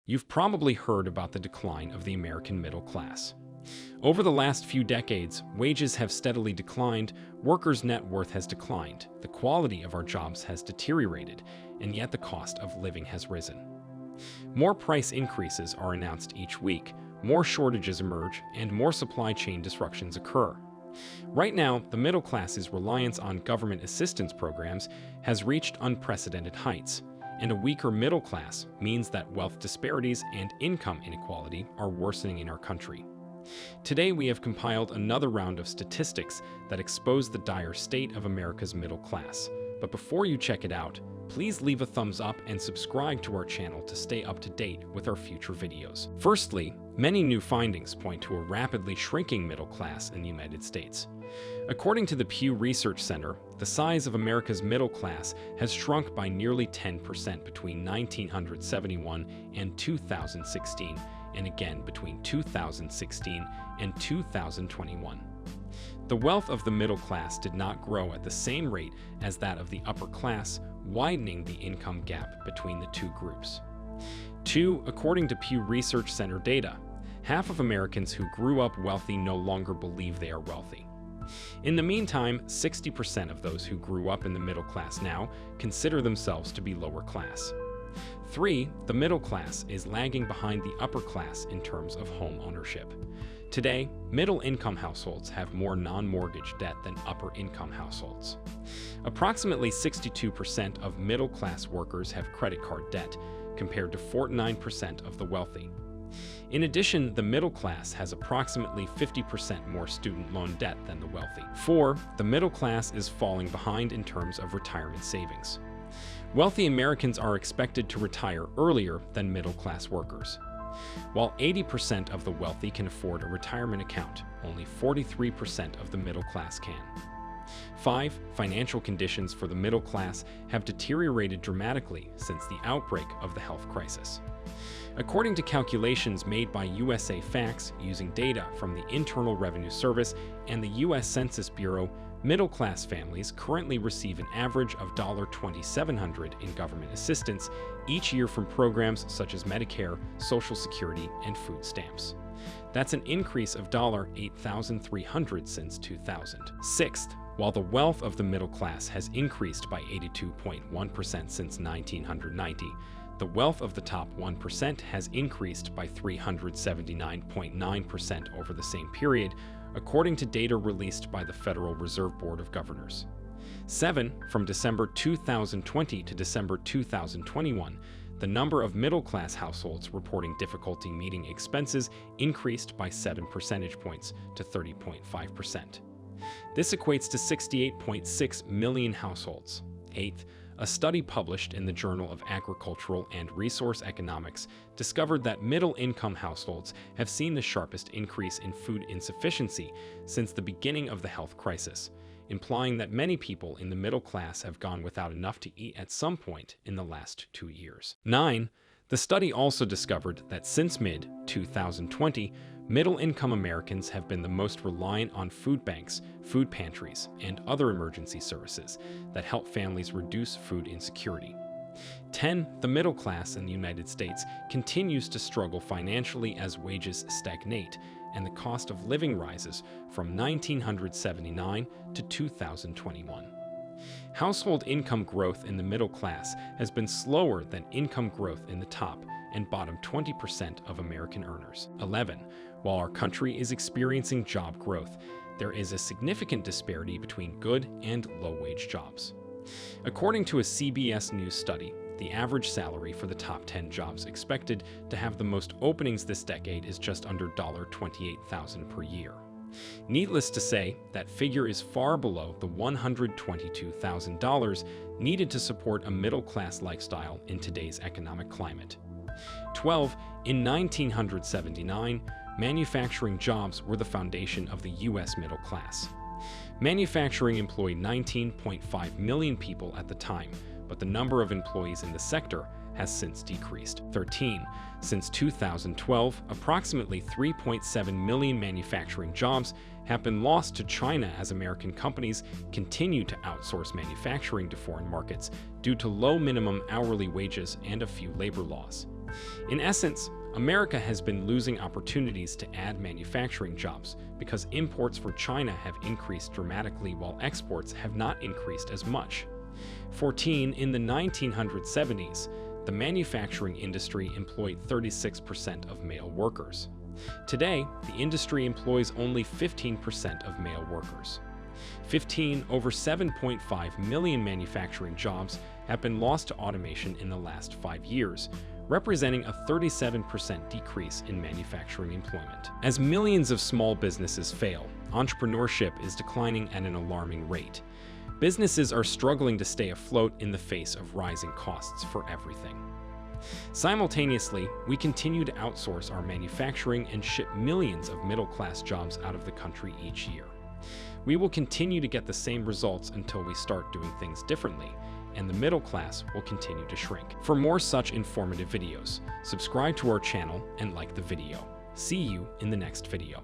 You've probably heard about the decline of the American middle class. Over the last few decades, wages have steadily declined, workers' net worth has declined, the quality of our jobs has deteriorated, and yet the cost of living has risen. More price increases are announced each week, more shortages emerge, and more supply chain disruptions occur. Right now, the middle class's reliance on government assistance programs has reached unprecedented heights, and a weaker middle class means that wealth disparities and income inequality are worsening in our country. Today, we have compiled another round of statistics that expose the dire state of America's middle class. But before you check it out, please leave a thumbs up and subscribe to our channel to stay up to date with our future videos. Firstly, many new findings point to a rapidly shrinking middle class in the United States. According to the Pew Research Center, the size of America's middle class has shrunk by nearly 10% between 1971 and 2016, and again between 2016 and 2021. The wealth of the middle class did not grow at the same rate as that of the upper class, widening the income gap between the two groups. 2. According to Pew Research Center data, half of Americans who grew up wealthy no longer believe they are wealthy. In the meantime, 60% of those who grew up in the middle class now consider themselves to be lower class. 3. The middle class is lagging behind the upper class in terms of home ownership. Today, middle-income households have more non-mortgage debt than upper-income households. Approximately 62% of middle-class workers have credit card debt, compared to 49% of the wealthy. In addition, the middle class has approximately 50% more student loan debt than the wealthy. 4. The middle class is falling behind in terms of retirement savings. Wealthy Americans are expected to retire earlier than middle-class workers. While 80% of the wealthy can afford a retirement account, only 43% of the middle class can. 5. Financial conditions for the middle class have deteriorated dramatically since the outbreak of the health crisis. According to calculations made by USA Facts using data from the Internal Revenue Service and the US Census Bureau, middle-class families currently receive an average of $2,700 in government assistance each year from programs such as Medicare, Social Security, and food stamps. That's an increase of $8,300 since 2000. Sixth, while the wealth of the middle class has increased by 82.1% since 1990, the wealth of the top 1% has increased by 379.9% over the same period, according to data released by the Federal Reserve Board of Governors. 7. From December 2020 to December 2021, the number of middle-class households reporting difficulty meeting expenses increased by 7 percentage points to 30.5%. This equates to 68.6 million households. 8th, a study published in the Journal of Agricultural and Resource Economics discovered that middle-income households have seen the sharpest increase in food insufficiency since the beginning of the health crisis, implying that many people in the middle class have gone without enough to eat at some point in the last 2 years. 9. The study also discovered that since mid-2020, middle-income Americans have been the most reliant on food banks, food pantries, and other emergency services that help families reduce food insecurity. 10. The middle class in the United States continues to struggle financially as wages stagnate and the cost of living rises from 1979 to 2021. Household income growth in the middle class has been slower than income growth in the top and bottom 20% of American earners. 11. While our country is experiencing job growth, there is a significant disparity between good and low-wage jobs. According to a CBS News study, the average salary for the top 10 jobs expected to have the most openings this decade is just under $28,000 per year. Needless to say, that figure is far below the $122,000 needed to support a middle-class lifestyle in today's economic climate. 12. In 1979, manufacturing jobs were the foundation of the U.S. middle class. Manufacturing employed 19.5 million people at the time, but the number of employees in the sector has since decreased. 13. Since 2012, approximately 3.7 million manufacturing jobs have been lost to China as American companies continue to outsource manufacturing to foreign markets due to low minimum hourly wages and a few labor laws. In essence, America has been losing opportunities to add manufacturing jobs because imports for China have increased dramatically while exports have not increased as much. In the 1970s, the manufacturing industry employed 36% of male workers. Today, the industry employs only 15% of male workers. Over 7.5 million manufacturing jobs have been lost to automation in the last 5 years, representing a 37% decrease in manufacturing employment. As millions of small businesses fail, entrepreneurship is declining at an alarming rate. Businesses are struggling to stay afloat in the face of rising costs for everything. Simultaneously, we continue to outsource our manufacturing and ship millions of middle-class jobs out of the country each year. We will continue to get the same results until we start doing things differently, and the middle class will continue to shrink. For more such informative videos, subscribe to our channel and like the video. See you in the next video.